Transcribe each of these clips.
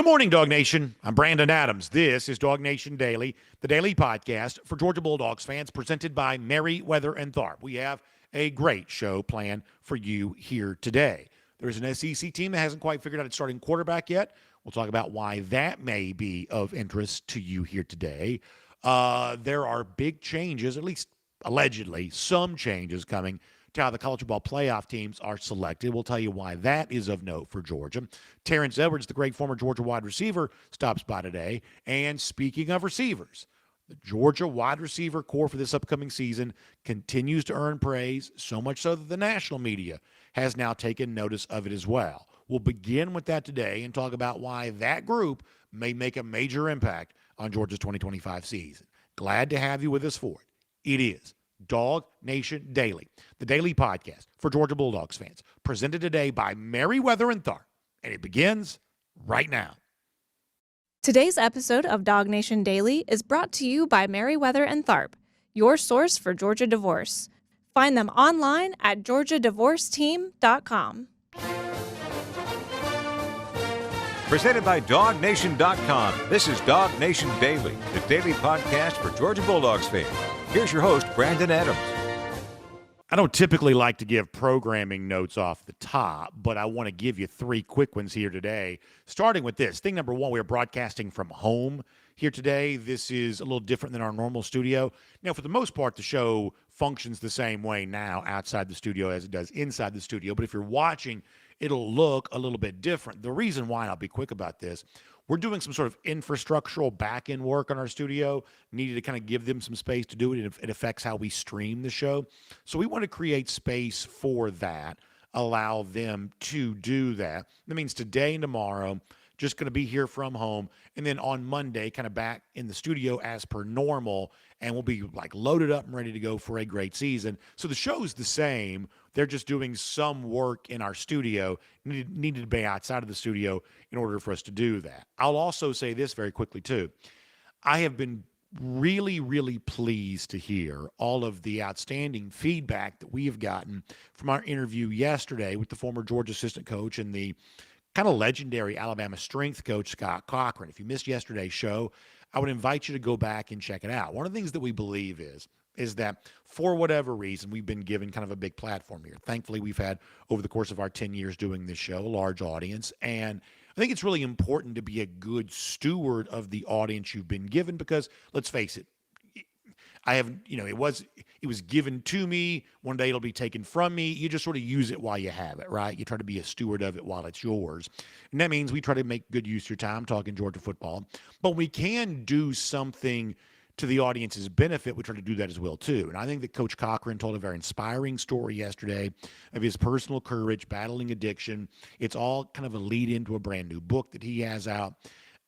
Good morning, Dog Nation. I'm Brandon Adams. This is DawgNation Daily, the daily podcast for Georgia Bulldogs fans, presented by Merriweather and Tharp. We have a great show planned for you here today. There's an SEC team that hasn't quite figured out its starting quarterback yet. We'll talk about why that may be of interest to you here today. There are big changes, at least allegedly, some changes coming to how the college football playoff teams are selected. We'll tell you why that is of note for Georgia. Terrence Edwards, the great former Georgia wide receiver, stops by today. And speaking of receivers, the Georgia wide receiver core for this upcoming season continues to earn praise, so much so that the national media has now taken notice of it as well. We'll begin with that today and talk about why that group may make a major impact on Georgia's 2025 season. Glad to have you with us for it. It is DawgNation Daily, the daily podcast for Georgia Bulldogs fans, presented today by Merriweather and Tharp, and it begins right now. Today's episode of DawgNation Daily is brought to you by Merriweather and Tharp, your source for Georgia divorce. Find them online at georgiadivorceteam.com. Presented by DawgNation.com, this is DawgNation Daily, the daily podcast for Georgia Bulldogs fans. Here's your host, Brandon Adams. I don't typically like to give programming notes off the top, but I want to give you three quick ones here today, starting with this. Thing number one, we are broadcasting from home here today. This is a little different than our normal studio. Now, for the most part, the show functions the same way now outside the studio as it does inside the studio, but if you're watching, it'll look a little bit different. The reason why, and I'll be quick about this, we're doing some sort of infrastructural back-end work on our studio. Needed to kind of give them some space to do it. It affects how we stream the show. So we want to create space for that, allow them to do that. That means today and tomorrow, just going to be here from home. And then on Monday, kind of back in the studio as per normal. And we'll be like loaded up and ready to go for a great season. So the show's the same. They're just doing some work in our studio. Needed to be outside of the studio in order for us to do that. I'll also say this very quickly, too. I have been really, really pleased to hear all of the outstanding feedback that we have gotten from our interview yesterday with the former Georgia assistant coach and the kind of legendary Alabama strength coach, Scott Cochran. If you missed yesterday's show, I would invite you to go back and check it out. One of the things that we believe is that for whatever reason, we've been given kind of a big platform here. Thankfully, we've had, over the course of our 10 years doing this show, a large audience. And I think it's really important to be a good steward of the audience you've been given because, let's face it, it was given to me. One day it'll be taken from me. You just sort of use it while you have it, right? You try to be a steward of it while it's yours. And that means we try to make good use of your time talking Georgia football. But we can do something to the audience's benefit. We try to do that as well, too. And I think that Coach Cochran told a very inspiring story yesterday of his personal courage, battling addiction. It's all kind of a lead into a brand new book that he has out.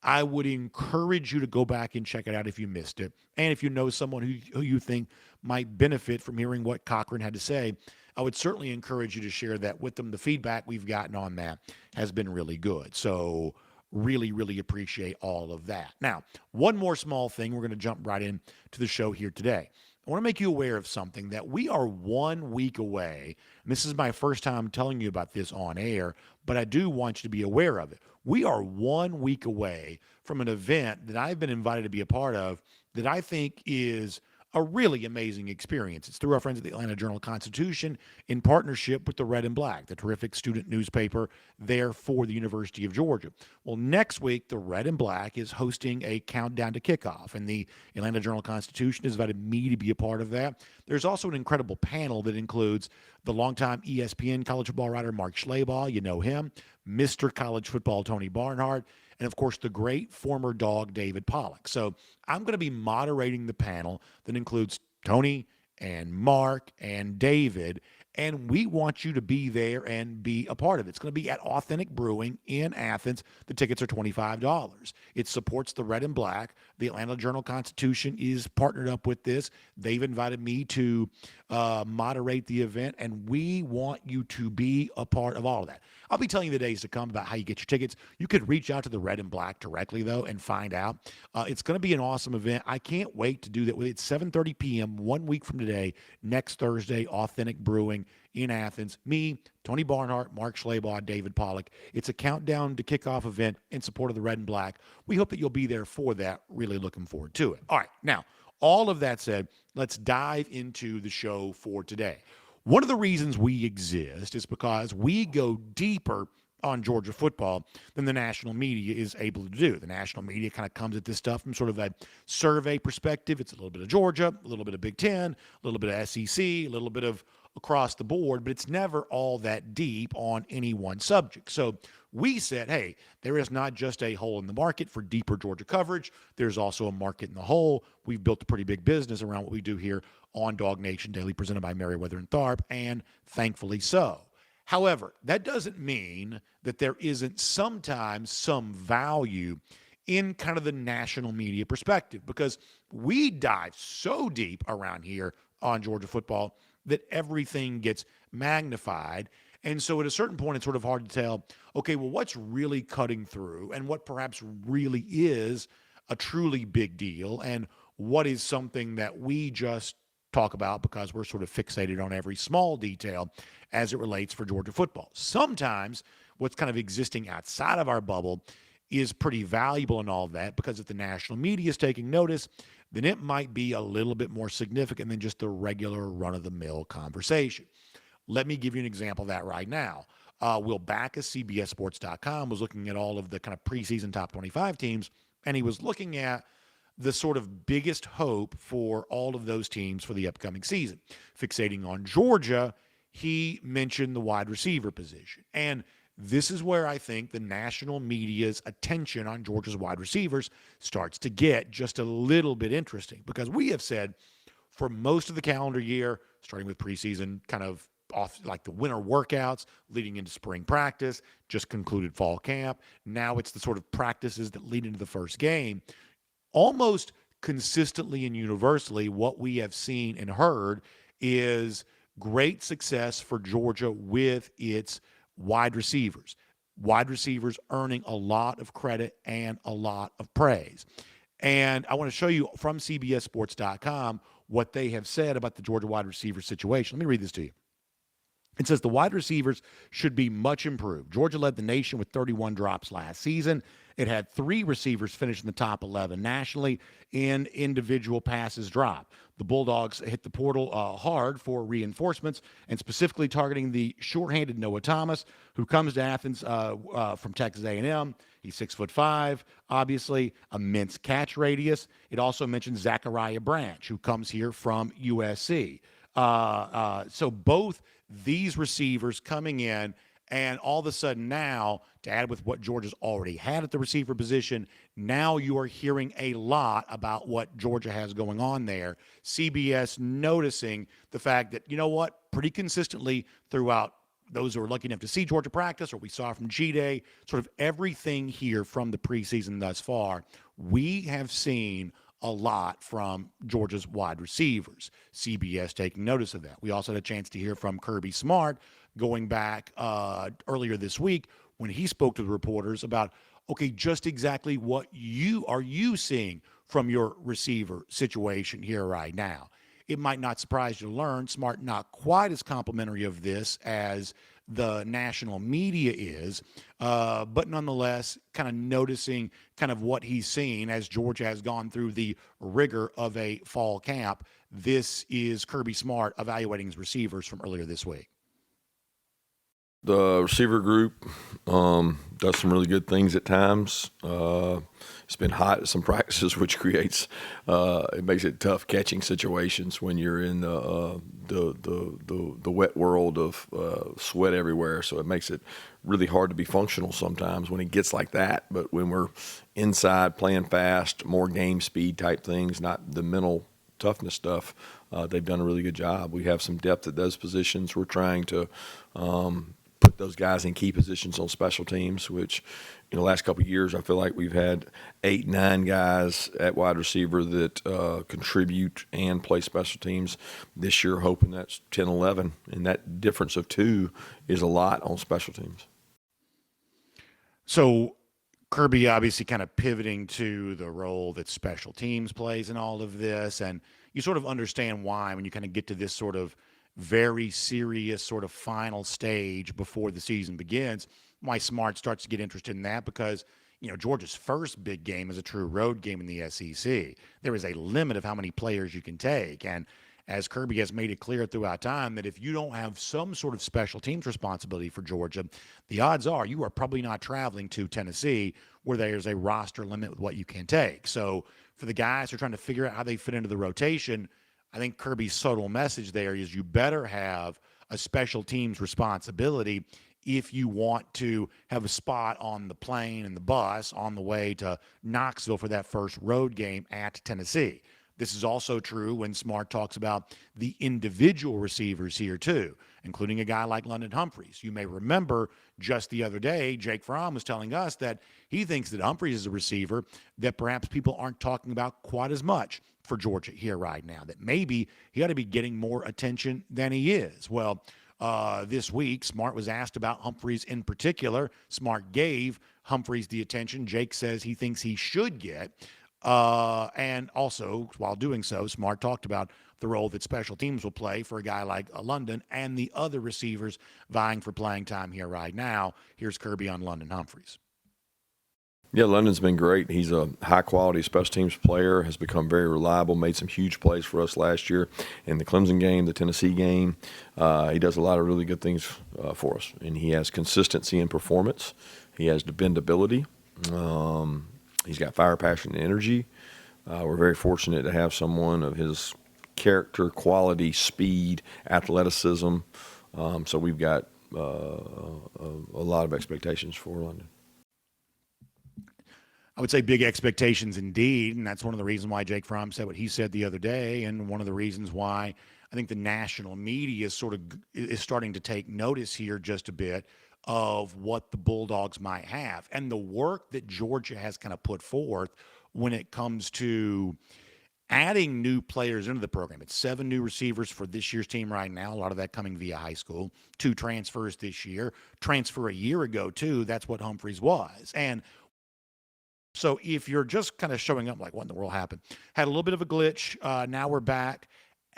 I would encourage you to go back and check it out if you missed it. And if you know someone who you think might benefit from hearing what Cochran had to say, I would certainly encourage you to share that with them. The feedback we've gotten on that has been really good. So really, really appreciate all of that. Now, one more small thing. We're going to jump right in to the show here today. I want to make you aware of something that we are 1 week away. And this is my first time telling you about this on air, but I do want you to be aware of it. We are 1 week away from an event that I've been invited to be a part of that I think is a really amazing experience. It's through our friends at the Atlanta Journal-Constitution in partnership with the Red and Black, the terrific student newspaper there for the University of Georgia. Well, next week, the Red and Black is hosting a countdown to kickoff, and the Atlanta Journal-Constitution has invited me to be a part of that. There's also an incredible panel that includes the longtime ESPN college football writer Mark Schlabach, you know him, Mr. College Football Tony Barnhart, and, of course, the great former Dog David Pollock. So I'm going to be moderating the panel that includes Tony and Mark and David, and we want you to be there and be a part of it. It's going to be at Authentic Brewing in Athens. The tickets are $25. It supports the Red and Black. The Atlanta Journal-Constitution is partnered up with this. They've invited me to moderate the event, and we want you to be a part of all of that. I'll be telling you the days to come about how you get your tickets. You could reach out to the Red and Black directly, though, and find out. It's going to be an awesome event. I can't wait to do that. It's 7:30 p.m. 1 week from today, next Thursday, Authentic Brewing in Athens. Me, Tony Barnhart, Mark Schleybaugh, David Pollock. It's a countdown to kickoff event in support of the Red and Black. We hope that you'll be there for that. Really looking forward to it. All right, now, all of that said, let's dive into the show for today. One of the reasons we exist is because we go deeper on Georgia football than the national media is able to do. The national media kind of comes at this stuff from sort of a survey perspective. It's a little bit of Georgia, a little bit of Big Ten, a little bit of SEC, a little bit of across the board, but it's never all that deep on any one subject. So we said, hey, there is not just a hole in the market for deeper Georgia coverage. There's also a market in the hole. We've built a pretty big business around what we do here on DawgNation Daily, presented by Merriweather and Tharp, and thankfully so. However, that doesn't mean that there isn't sometimes some value in kind of the national media perspective, because we dive so deep around here on Georgia football that everything gets magnified. And so at a certain point, it's sort of hard to tell, okay, well, what's really cutting through and what perhaps really is a truly big deal, and what is something that we just talk about because we're sort of fixated on every small detail as it relates for Georgia football. Sometimes what's kind of existing outside of our bubble is pretty valuable in all of that, because if the national media is taking notice, then it might be a little bit more significant than just the regular run-of-the-mill conversation. Let me give you an example of that right now. Will Back of CBSSports.com was looking at all of the kind of preseason top 25 teams, and he was looking at the sort of biggest hope for all of those teams for the upcoming season. Fixating on Georgia, he mentioned the wide receiver position. And this is where I think the national media's attention on Georgia's wide receivers starts to get just a little bit interesting, because we have said for most of the calendar year, starting with preseason, kind of off like the winter workouts leading into spring practice, just concluded fall camp. Now it's the sort of practices that lead into the first game. Almost consistently and universally, what we have seen and heard is great success for Georgia with its wide receivers earning a lot of credit and a lot of praise. And I want to show you from CBSSports.com what they have said about the Georgia wide receiver situation. Let me read this to you. It says the wide receivers should be much improved. Georgia led the nation with 31 drops last season. It had 3 receivers finish in the top 11 nationally in individual passes dropped. The Bulldogs hit the portal hard for reinforcements, and specifically targeting the short-handed Noah Thomas, who comes to Athens from Texas A&M. He's 6'5", obviously, immense catch radius. It also mentions Zachariah Branch, who comes here from USC. So both these receivers coming in, and all of a sudden now, to add with what Georgia's already had at the receiver position, now you are hearing a lot about what Georgia has going on there. CBS noticing the fact that, you know what, pretty consistently throughout those who are lucky enough to see Georgia practice, or we saw from G-Day, sort of everything here from the preseason thus far, we have seen a lot from Georgia's wide receivers. CBS taking notice of that. We also had a chance to hear from Kirby Smart going back earlier this week when he spoke to the reporters about, okay, just exactly what are you seeing from your receiver situation here right now. It might not surprise you to learn Smart not quite as complimentary of this as the national media is, but nonetheless kind of noticing kind of what he's seen as Georgia has gone through the rigor of a fall camp. This is Kirby Smart evaluating his receivers from earlier this week. The receiver group does some really good things at times. It's been hot at some practices, which creates it makes it tough catching situations when you're in the wet world of sweat everywhere. So it makes it really hard to be functional sometimes when it gets like that. But when we're inside playing fast, more game speed type things, not the mental toughness stuff, they've done a really good job. We have some depth at those positions. We're trying to put those guys in key positions on special teams, which in the last couple of years I feel like we've had 8, 9 guys at wide receiver that contribute and play special teams. This year hoping that's 10, 11, and that difference of 2 is a lot on special teams. So Kirby obviously kind of pivoting to the role that special teams plays in all of this. And you sort of understand why when you kind of get to this sort of very serious sort of final stage before the season begins, why Smart starts to get interested in that because, Georgia's first big game is a true road game in the SEC. There is a limit of how many players you can take. And as Kirby has made it clear throughout time that if you don't have some sort of special teams responsibility for Georgia, the odds are you are probably not traveling to Tennessee where there's a roster limit with what you can take. So for the guys who are trying to figure out how they fit into the rotation, I think Kirby's subtle message there is you better have a special teams responsibility if you want to have a spot on the plane and the bus on the way to Knoxville for that first road game at Tennessee. This is also true when Smart talks about the individual receivers here, too, including a guy like London Humphreys. You may remember just the other day, Jake Fromm was telling us that he thinks that Humphreys is a receiver that perhaps people aren't talking about quite as much for Georgia here right now, that maybe he ought to be getting more attention than he is. Well, this week, Smart was asked about Humphreys in particular. Smart gave Humphreys the attention Jake says he thinks he should get. And also, while doing so, Smart talked about the role that special teams will play for a guy like London and the other receivers vying for playing time here right now. Here's Kirby on London Humphreys. Yeah, London's been great. He's a high-quality special teams player, has become very reliable, made some huge plays for us last year in the Clemson game, the Tennessee game. He does a lot of really good things for us, and he has consistency in performance. He has dependability. He's got fire, passion, and energy. We're very fortunate to have someone of his character, quality, speed, athleticism. So we've got a lot of expectations for London. I would say big expectations indeed, and that's one of the reasons why Jake Fromm said what he said the other day, and one of the reasons why I think the national media is starting to take notice here just a bit of what the Bulldogs might have and the work that Georgia has kind of put forth when it comes to adding new players into the program. It's 7 new receivers for this year's team right now, a lot of that coming via high school, 2 transfers this year, transfer a year ago too. That's what Humphreys was. And so if you're just kind of showing up like, what in the world happened? Had a little bit of a glitch. Now we're back.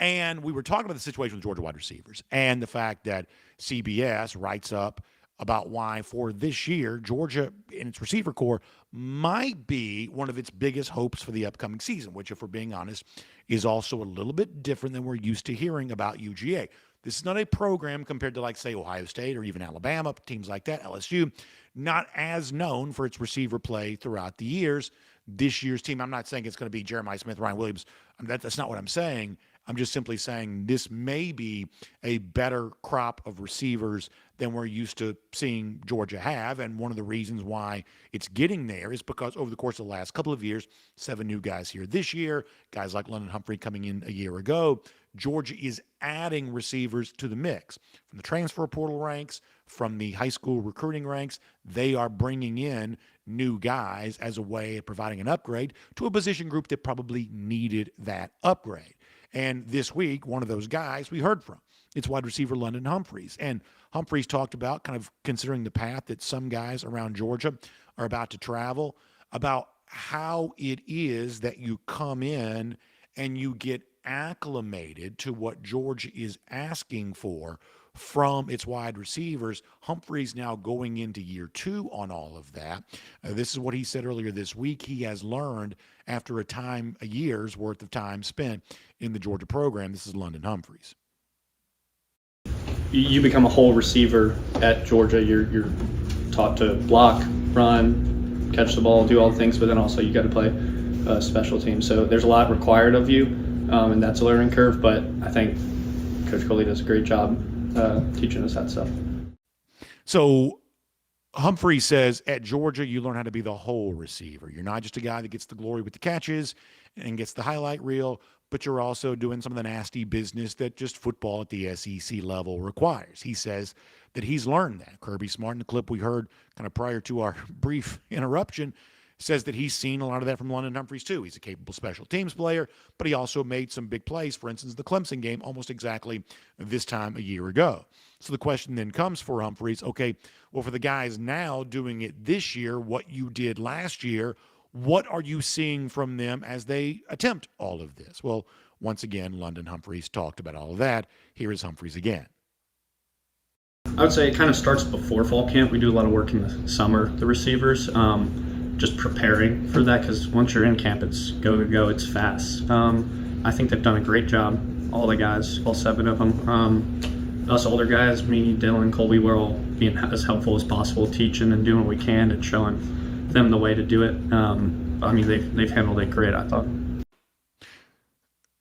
And we were talking about the situation with Georgia wide receivers and the fact that CBS writes up about why for this year, Georgia in its receiver core might be one of its biggest hopes for the upcoming season, which, if we're being honest, is also a little bit different than we're used to hearing about UGA. This is not a program compared to, like, say, Ohio State or even Alabama, teams like that, LSU, not as known for its receiver play throughout the years. This year's team, I'm not saying it's going to be Jeremiah Smith, Ryan Williams. That's not what I'm saying. I'm just simply saying this may be a better crop of receivers than we're used to seeing Georgia have. And one of the reasons why it's getting there is because over the course of the last couple of years, 7 new guys here this year, guys like London Humphrey coming in a year ago, Georgia is adding receivers to the mix. From the transfer portal ranks, from the high school recruiting ranks, they are bringing in new guys as a way of providing an upgrade to a position group that probably needed that upgrade. And this week, one of those guys we heard from, it's wide receiver London Humphreys. And Humphreys talked about kind of considering the path that some guys around Georgia are about to travel, about how it is that you come in and you get acclimated to what Georgia is asking for from its wide receivers. Humphreys now going into year 2 on all of that. This is what he said earlier this week. He has learned after a year's worth of time spent in the Georgia program. This is London Humphreys. You become a whole receiver at Georgia. You're taught to block, run, catch the ball, do all the things, but then also you got to play special teams. So there's a lot required of you, and that's a learning curve. But I think Coach Coley does a great job teaching us that stuff. So Humphrey says at Georgia, you learn how to be the whole receiver. You're not just a guy that gets the glory with the catches and gets the highlight reel, but you're also doing some of the nasty business that just football at the SEC level requires. He says that he's learned that. Kirby Smart, in the clip we heard kind of prior to our brief interruption, says that he's seen a lot of that from London Humphreys too. He's a capable special teams player, but he also made some big plays, for instance, the Clemson game almost exactly this time a year ago. So the question then comes for Humphreys, okay, well, for the guys now doing it this year, what you did last year, what are you seeing from them as they attempt all of this? Well, once again, London Humphreys talked about all of that. Here is Humphreys again. I would say it kind of starts before fall camp. We do a lot of work in the summer, the receivers, just preparing for that, because once you're in camp, it's go, it's fast. I think they've done a great job, all the guys, all 7 of them. Us older guys, me, Dylan, Colby, we're all being as helpful as possible, teaching and doing what we can and showing them the way to do it. I mean, they've handled it great, I thought.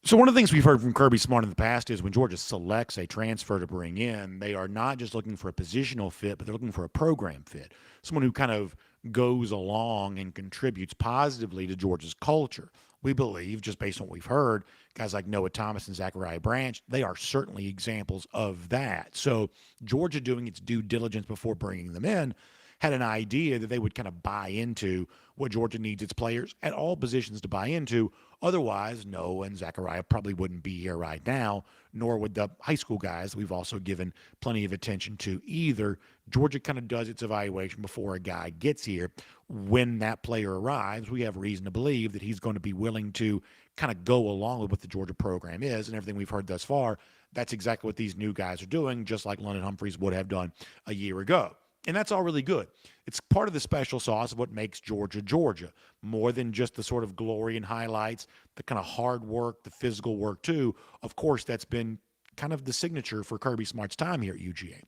So one of the things we've heard from Kirby Smart in the past is when Georgia selects a transfer to bring in, they are not just looking for a positional fit, but they're looking for a program fit, someone who kind of goes along and contributes positively to Georgia's culture. We believe, just based on what we've heard, guys like Noah Thomas and Zachariah Branch, they are certainly examples of that. So Georgia, doing its due diligence before bringing them in, had an idea that they would kind of buy into what Georgia needs its players at all positions to buy into. Otherwise, Noah and Zachariah probably wouldn't be here right now, nor would the high school guys we've also given plenty of attention to either. Georgia kind of does its evaluation before a guy gets here. When that player arrives, we have reason to believe that he's going to be willing to kind of go along with what the Georgia program is, and everything we've heard thus far, that's exactly what these new guys are doing, just like London Humphreys would have done a year ago. And that's all really good. It's part of the special sauce of what makes Georgia, Georgia, more than just the sort of glory and highlights, the kind of hard work, the physical work too. Of course, that's been kind of the signature for Kirby Smart's time here at UGA.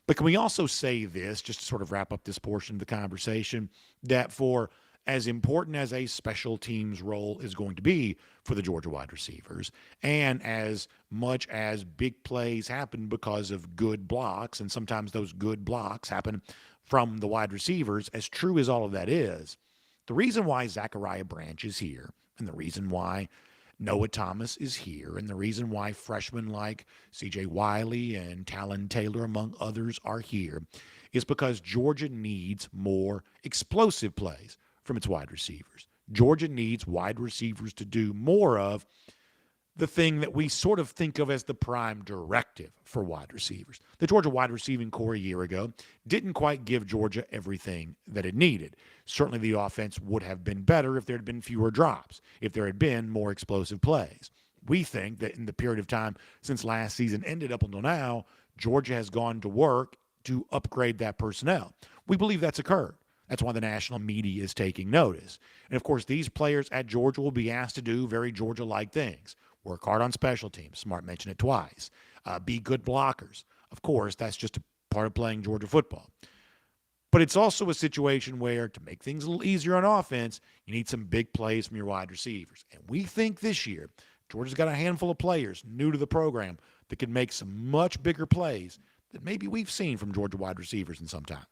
But can we also say this, just to sort of wrap up this portion of the conversation, that for as important as a special teams role is going to be for the Georgia wide receivers, and as much as big plays happen because of good blocks, and sometimes those good blocks happen from the wide receivers, as true as all of that is, the reason why Zachariah Branch is here, and the reason why Noah Thomas is here, and the reason why freshmen like C.J. Wiley and Talon Taylor, among others, are here, is because Georgia needs more explosive plays from its wide receivers. Georgia needs wide receivers to do more of the thing that we sort of think of as the prime directive for wide receivers. The Georgia wide receiving core a year ago didn't quite give Georgia everything that it needed. Certainly the offense would have been better if there had been fewer drops, if there had been more explosive plays. We think that in the period of time since last season ended up until now, Georgia has gone to work to upgrade that personnel. We believe that's occurred. That's why the national media is taking notice. And, of course, these players at Georgia will be asked to do very Georgia-like things. Work hard on special teams. Smart mentioned it twice. Be good blockers. Of course, that's just a part of playing Georgia football. But it's also a situation where, to make things a little easier on offense, you need some big plays from your wide receivers. And we think this year, Georgia's got a handful of players new to the program that could make some much bigger plays that maybe we've seen from Georgia wide receivers in some time.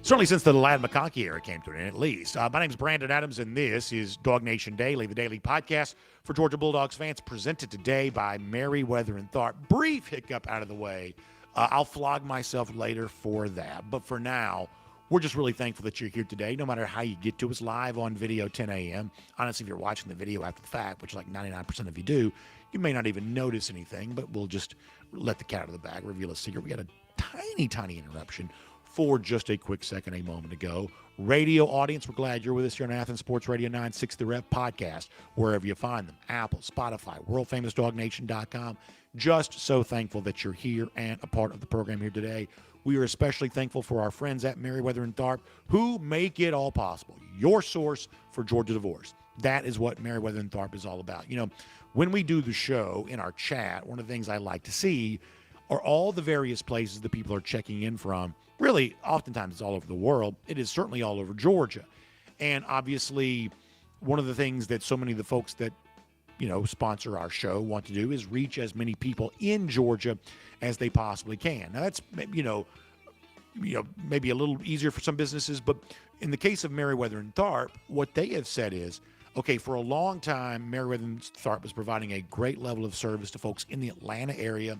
Certainly since the Ladd McConkey era came to an end, at least. My name is Brandon Adams, and this is DawgNation Daily, the daily podcast for Georgia Bulldogs fans, presented today by Merriweather and Tharp. Brief hiccup out of the way. I'll flog myself later for that. But for now, we're just really thankful that you're here today, no matter how you get to us, live on video 10 a.m. Honestly, if you're watching the video after the fact, which like 99% of you do, you may not even notice anything, but we'll just let the cat out of the bag, reveal a secret. We got a tiny interruption for just a quick second a moment ago. Radio audience, we're glad you're with us here on Athens Sports Radio 960 The Ref podcast, wherever you find them, Apple, Spotify, world-famous DawgNation.com. Just so thankful that you're here and a part of the program here today. We are especially thankful for our friends at Merriweather and Tharp who make it all possible. Your source for Georgia divorce. That is what Merriweather and Tharp is all about. You know, when we do the show in our chat, one of the things I like to see are all the various places that people are checking in from. Really, oftentimes it's all over the world. It is certainly all over Georgia. And obviously, one of the things that so many of the folks that, you know, sponsor our show want to do is reach as many people in Georgia as they possibly can. Now, that's, you know, maybe a little easier for some businesses, but in the case of Merriweather and Tharp, what they have said is, okay, for a long time, Merriweather and Tharp was providing a great level of service to folks in the Atlanta area,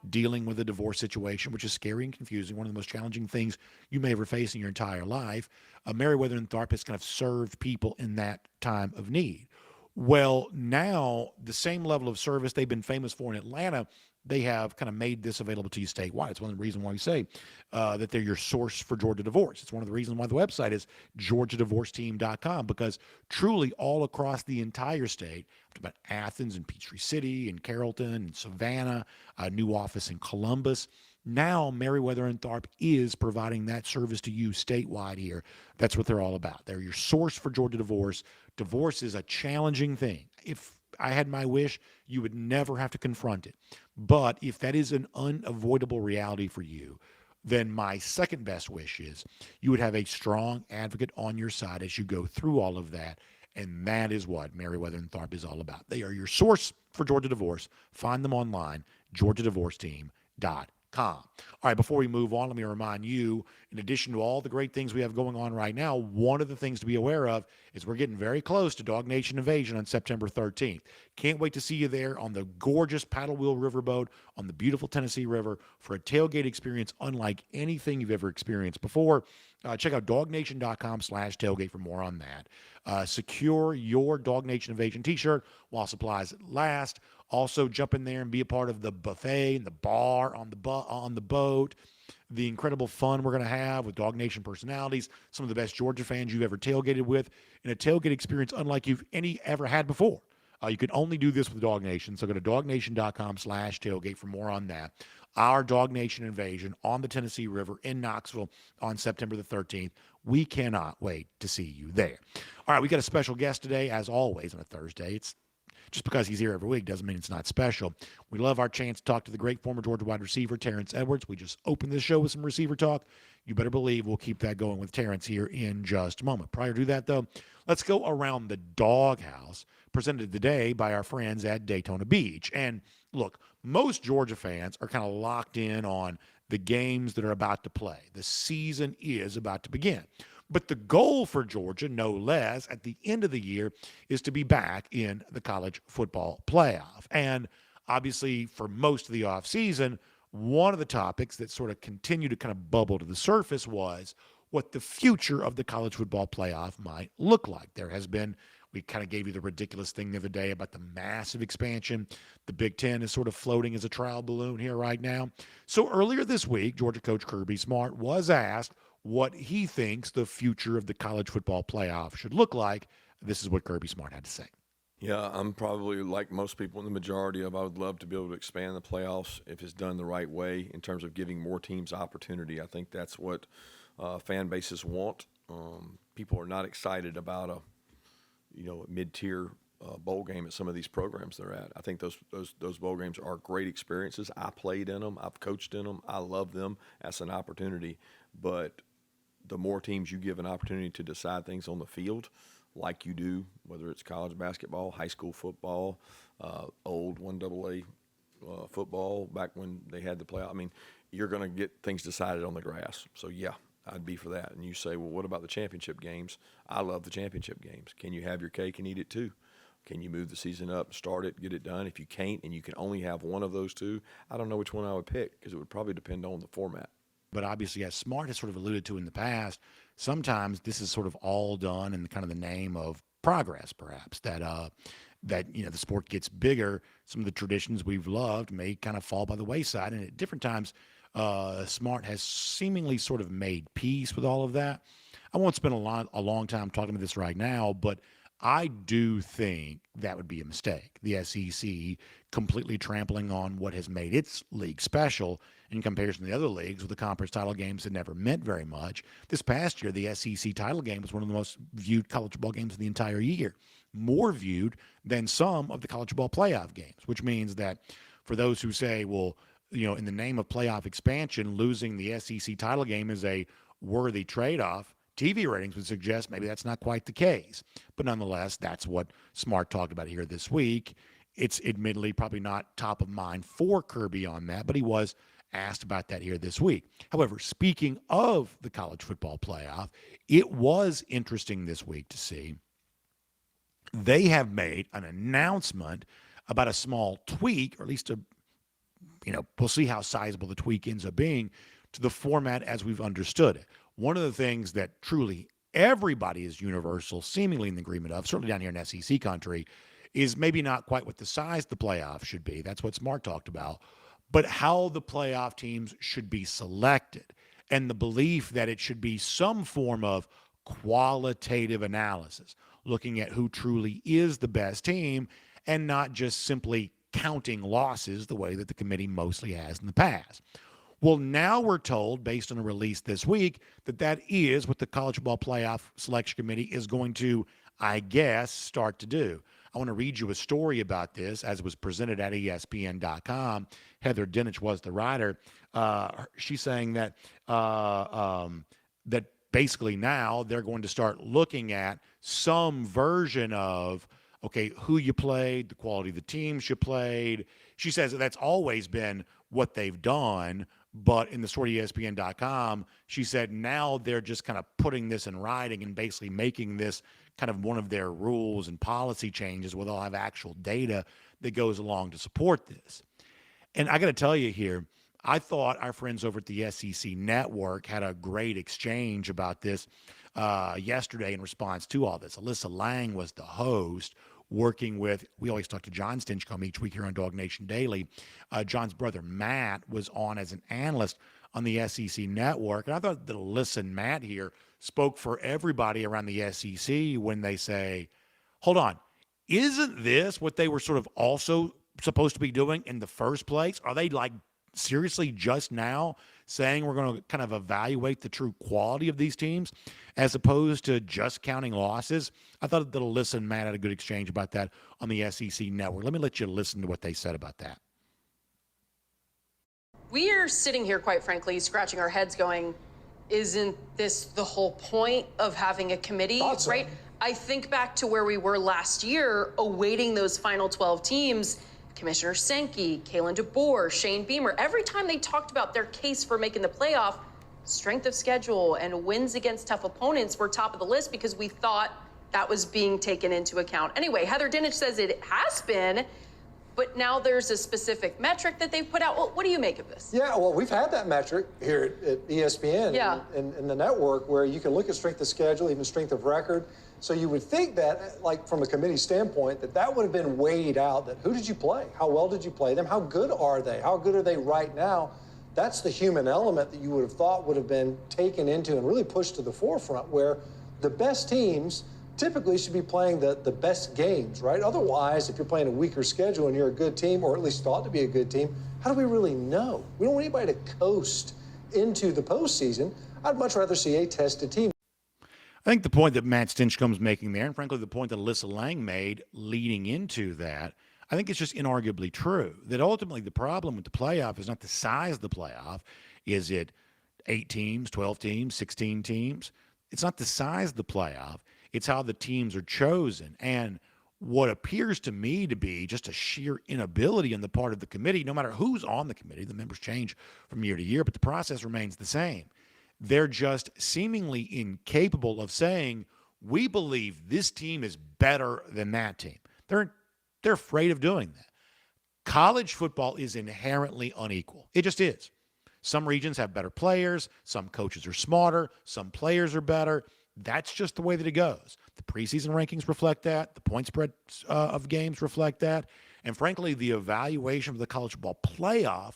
dealing with a divorce situation, which is scary and confusing, one of the most challenging things you may ever face in your entire life, Meriwether and Tharp has kind of served people in that time of need. Well, now the same level of service they've been famous for in Atlanta, they have kind of made this available to you statewide. It's one of the reasons why we say that they're your source for Georgia divorce. It's one of the reasons why the website is georgiadivorceteam.com, because truly all across the entire state, about Athens and Peachtree City and Carrollton and Savannah, a new office in Columbus. Now Meriwether and Tharp is providing that service to you statewide here. That's what they're all about. They're your source for Georgia divorce. Divorce is a challenging thing. If I had my wish, you would never have to confront it. But if that is an unavoidable reality for you, then my second best wish is you would have a strong advocate on your side as you go through all of that. And that is what Meriwether and Tharp is all about. They are your source for Georgia divorce. Find them online, georgiadivorceteam.com. All right, before we move on, let me remind you, in addition to all the great things we have going on right now, one of the things to be aware of is we're getting very close to DawgNation Invasion on September 13th. Can't wait to see you there on the gorgeous paddle wheel riverboat on the beautiful Tennessee River for a tailgate experience unlike anything you've ever experienced before. Check out DawgNation.com/tailgate for more on that. Secure your DawgNation Invasion t-shirt while supplies last. Also, jump in there and be a part of the buffet and the bar on the boat. The incredible fun we're going to have with DawgNation personalities, some of the best Georgia fans you've ever tailgated with, and a tailgate experience unlike you've ever had before. You can only do this with DawgNation, so go to DawgNation.com/tailgate for more on that. Our DawgNation Invasion on the Tennessee River in Knoxville on September the 13th. We cannot wait to see you there. All right, we got a special guest today, as always, on a Thursday. It's just because he's here every week doesn't mean it's not special. We love our chance to talk to the great former Georgia wide receiver, Terrence Edwards. We just opened this show with some receiver talk. You better believe we'll keep that going with Terrence here in just a moment. Prior to that, though, let's go around the doghouse, presented today by our friends at Daytona Beach. And look, most Georgia fans are kind of locked in on the games that are about to play. The season is about to begin. But the goal for Georgia, no less, at the end of the year is to be back in the college football playoff. And obviously, for most of the offseason, one of the topics that sort of continued to kind of bubble to the surface was what the future of the college football playoff might look like. There has been, we kind of gave you the ridiculous thing the other day about the massive expansion. The Big Ten is sort of floating as a trial balloon here right now. So earlier this week, Georgia coach Kirby Smart was asked what he thinks the future of the college football playoff should look like. This is what Kirby Smart had to say. Yeah, I'm probably like most people in the majority of, I would love to be able to expand the playoffs if it's done the right way in terms of giving more teams opportunity. I think that's what fan bases want. People are not excited about a mid-tier bowl game at some of these programs they're at. I think those bowl games are great experiences. I played in them. I've coached in them. I love them. That's an opportunity. But the more teams you give an opportunity to decide things on the field, like you do, whether it's college basketball, high school football, old 1AA football, back when they had the playoff. I mean, you're going to get things decided on the grass. So, yeah, I'd be for that. And you say, well, what about the championship games? I love the championship games. Can you have your cake and eat it too? Can you move the season up, start it, get it done? If you can't and you can only have one of those two, I don't know which one I would pick because it would probably depend on the format. But obviously, as Smart has sort of alluded to in the past, sometimes this is sort of all done in the kind of the name of progress, perhaps, that the sport gets bigger. Some of the traditions we've loved may kind of fall by the wayside. And at different times, Smart has seemingly sort of made peace with all of that. I won't spend a long time talking about this right now, but I do think that would be a mistake. The SEC completely trampling on what has made its league special in comparison to the other leagues with the conference title games that never meant very much. This past year, the SEC title game was one of the most viewed college football games of the entire year, more viewed than some of the college football playoff games, which means that for those who say, well, in the name of playoff expansion, losing the SEC title game is a worthy trade-off, TV ratings would suggest maybe that's not quite the case. But nonetheless, that's what Smart talked about here this week. It's admittedly probably not top of mind for Kirby on that, but he was asked about that here this week. However, speaking of the college football playoff, it was interesting this week to see they have made an announcement about a small tweak, or at least a we'll see how sizable the tweak ends up being to the format as we've understood it. One of the things that truly everybody is universal, seemingly in agreement of, certainly down here in SEC country, is maybe not quite what the size the playoff should be. That's what Smart talked about, but how the playoff teams should be selected, and the belief that it should be some form of qualitative analysis, looking at who truly is the best team and not just simply counting losses the way that the committee mostly has in the past. Well, now we're told, based on a release this week, that is what the College Football Playoff Selection Committee is going to, I guess, start to do. I want to read you a story about this as it was presented at ESPN.com. Heather Dinich was the writer. She's saying that that basically now they're going to start looking at some version of, okay, who you played, the quality of the teams you played. She says that's always been what they've done, but in the story ESPN.com, she said now they're just kind of putting this in writing and basically making this kind of one of their rules and policy changes where they'll have actual data that goes along to support this. And I got to tell you here, I thought our friends over at the SEC Network had a great exchange about this yesterday in response to all this. Alyssa Lang was the host, working with, we always talk to John Stinchcomb each week here on DawgNation Daily. John's brother Matt was on as an analyst on the SEC Network. And I thought that Alyssa and Matt here spoke for everybody around the SEC when they say, hold on, isn't this what they were sort of also supposed to be doing in the first place? Are they like seriously just now saying we're going to kind of evaluate the true quality of these teams as opposed to just counting losses? I thought that Alyssa and Matt had a good exchange about that on the SEC Network. Let me let you listen to what they said about that. We are sitting here, quite frankly, scratching our heads going, isn't this the whole point of having a committee, so. Right? I think back to where we were last year, awaiting those final 12 teams. Commissioner Sankey, Kalen DeBoer, Shane Beamer, every time they talked about their case for making the playoff, strength of schedule and wins against tough opponents were top of the list because we thought that was being taken into account. Anyway, Heather Dinich says it has been, but now there's a specific metric that they've put out. Well, what do you make of this? Yeah, well, we've had that metric here at ESPN and the network where you can look at strength of schedule, even strength of record. So you would think that, like from a committee standpoint, that would have been weighed out, that who did you play? How well did you play them? How good are they? How good are they right now? That's the human element that you would have thought would have been taken into and really pushed to the forefront, where the best teams typically should be playing the best games, right? Otherwise, if you're playing a weaker schedule and you're a good team, or at least thought to be a good team, how do we really know? We don't want anybody to coast into the postseason. I'd much rather see a tested team. I think the point that Matt Stinchcomb's making there, and frankly the point that Alyssa Lang made leading into that, I think it's just inarguably true, that ultimately the problem with the playoff is not the size of the playoff. Is it 8 teams, 12 teams, 16 teams? It's not the size of the playoff. It's how the teams are chosen. And what appears to me to be just a sheer inability on the part of the committee, no matter who's on the committee, the members change from year to year, but the process remains the same. They're just seemingly incapable of saying, we believe this team is better than that team. They're afraid of doing that. College football is inherently unequal. It just is. Some regions have better players. Some coaches are smarter. Some players are better. That's just the way that it goes. The preseason rankings reflect that. The point spread of games reflect that. And frankly, the evaluation of the college football playoff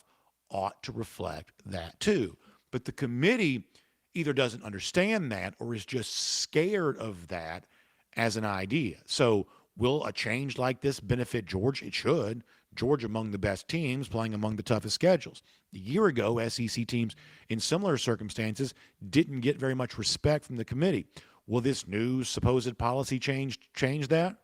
ought to reflect that too. But the committee either doesn't understand that or is just scared of that as an idea. So will a change like this benefit Georgia? It should. Georgia among the best teams, playing among the toughest schedules. A year ago, SEC teams in similar circumstances didn't get very much respect from the committee. Will this new supposed policy change that?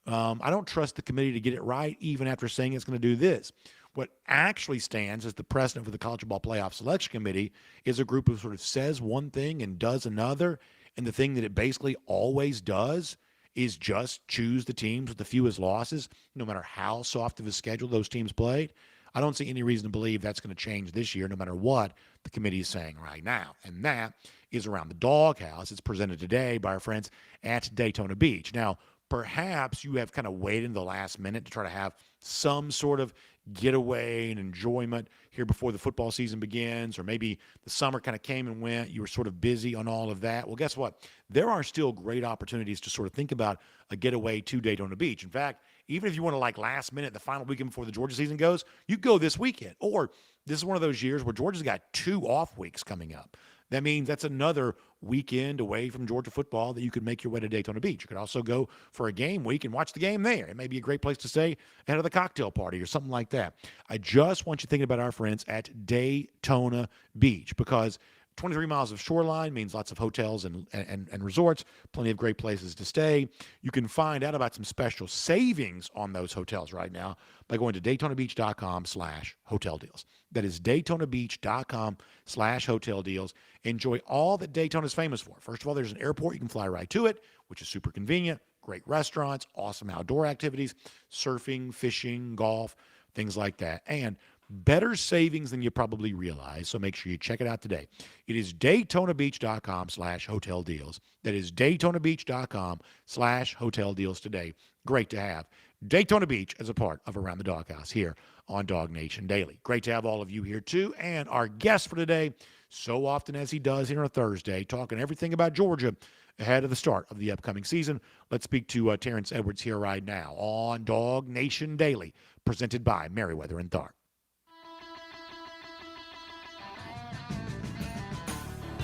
I don't trust the committee to get it right, even after saying it's going to do this. What actually stands as the precedent for the College Football Playoff Selection Committee is a group who sort of says one thing and does another, and the thing that it basically always does is just choose the teams with the fewest losses, no matter how soft of a schedule those teams played. I don't see any reason to believe that's going to change this year, no matter what the committee is saying right now. And that is around the doghouse. It's presented today by our friends at Daytona Beach. Now, perhaps you have kind of waited in the last minute to try to have some sort of getaway and enjoyment here before the football season begins, or maybe the summer kind of came and went. You were sort of busy on all of that. Well, guess what? There are still great opportunities to sort of think about a getaway to Daytona Beach. In fact, even if you want to like last minute, the final weekend before the Georgia season goes, you go this weekend. Or this is one of those years where Georgia's got 2 off weeks coming up. That means that's another weekend away from Georgia football that you could make your way to Daytona Beach. You could also go for a game week and watch the game there. It may be a great place to stay ahead of the cocktail party or something like that. I just want you thinking about our friends at Daytona Beach, because 23 miles of shoreline means lots of hotels and resorts, plenty of great places to stay. You can find out about some special savings on those hotels right now by going to DaytonaBeach.com/hotel deals. That is DaytonaBeach.com/hotel deals. Enjoy all that Daytona is famous for. First of all, there's an airport. You can fly right to it, which is super convenient. Great restaurants, awesome outdoor activities, surfing, fishing, golf, things like that. And better savings than you probably realize, so make sure you check it out today. It is DaytonaBeach.com/hotel deals. That is DaytonaBeach.com/hotel deals today. Great to have Daytona Beach as a part of Around the Doghouse here on DawgNation Daily. Great to have all of you here too. And our guest for today, so often as he does here on a Thursday, talking everything about Georgia ahead of the start of the upcoming season. Let's speak to Terrence Edwards here right now on DawgNation Daily, presented by Merriweather and Tharp.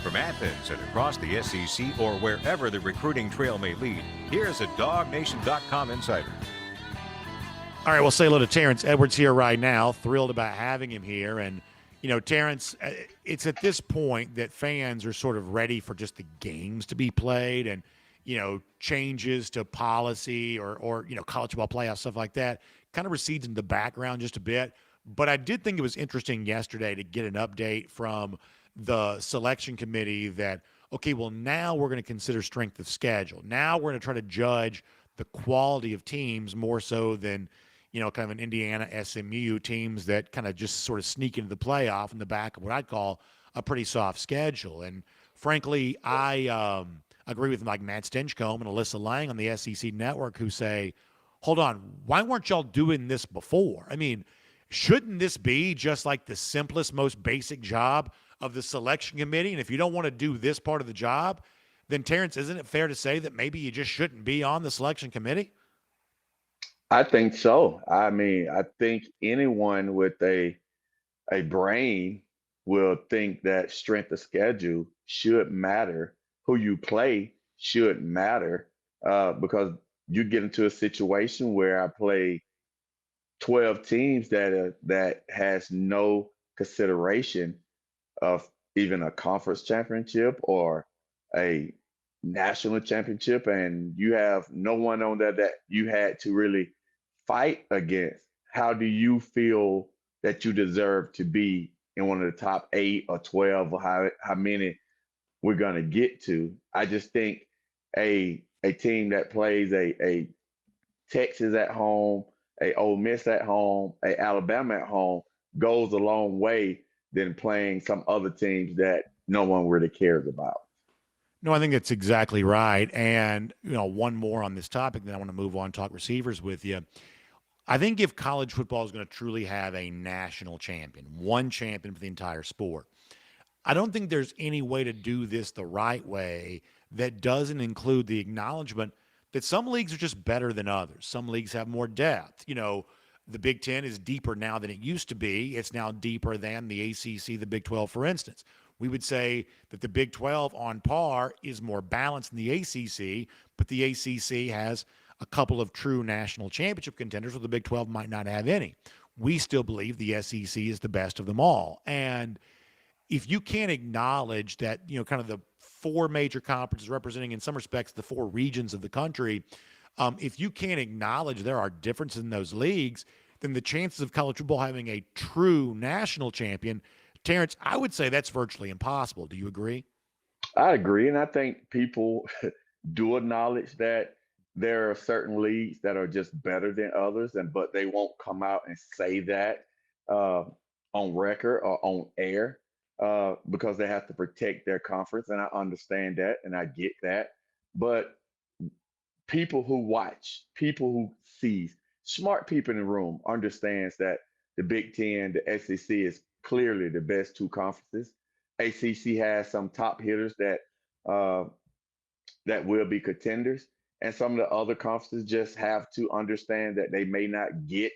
From Athens and across the SEC or wherever the recruiting trail may lead, here's a DawgNation.com insider. All right, we'll say hello to Terrence Edwards here right now. Thrilled about having him here. And, you know, Terrence, it's at this point that fans are sort of ready for just the games to be played and, you know, changes to policy or you know, college football playoff, stuff like that, kind of recedes in the background just a bit. But I did think it was interesting yesterday to get an update from the selection committee that, okay, well, now we're going to consider strength of schedule. Now we're going to try to judge the quality of teams more so than, you know, kind of an Indiana, SMU, teams that kind of just sort of sneak into the playoff in the back of what I'd call a pretty soft schedule. And frankly, I agree with like Matt Stinchcomb and Alyssa Lang on the SEC network who say, hold on, why weren't y'all doing this before? I mean, shouldn't this be just like the simplest, most basic job of the selection committee? And if you don't want to do this part of the job, then Terrence, isn't it fair to say that maybe you just shouldn't be on the selection committee? I think so. I mean, I think anyone with a brain will think that strength of schedule should matter. Who you play should matter because you get into a situation where I play 12 teams that has no consideration of even a conference championship or a national championship, and you have no one on that you had to really fight against. How do you feel that you deserve to be in one of the top 8 or 12 or how many we're going to get to? I just think a team that plays a Texas at home, a Ole Miss at home, a Alabama at home goes a long way than playing some other teams that no one really cares about. No, I think that's exactly right. And, you know, one more on this topic, then I want to move on and talk receivers with you. I think if college football is going to truly have a national champion, one champion for the entire sport, I don't think there's any way to do this the right way that doesn't include the acknowledgement that some leagues are just better than others. Some leagues have more depth. You know, the Big Ten is deeper now than it used to be. It's now deeper than the ACC, the Big 12, for instance. We would say that the Big 12 on par is more balanced than the ACC, but the ACC has a couple of true national championship contenders where the Big 12 might not have any. We still believe the SEC is the best of them all. And if you can't acknowledge that, you know, kind of the 4 major conferences representing in some respects the 4 regions of the country, if you can't acknowledge there are differences in those leagues, then the chances of college football having a true national champion, Terrence, I would say that's virtually impossible. Do you agree? I agree. And I think people do acknowledge that there are certain leagues that are just better than others, but they won't come out and say that on record or on air because they have to protect their conference. And I understand that and I get that. But people who watch, people who sees, smart people in the room understands that the Big Ten, the SEC is clearly the best two conferences. ACC has some top hitters uh, that will be contenders, and some of the other conferences just have to understand that they may not get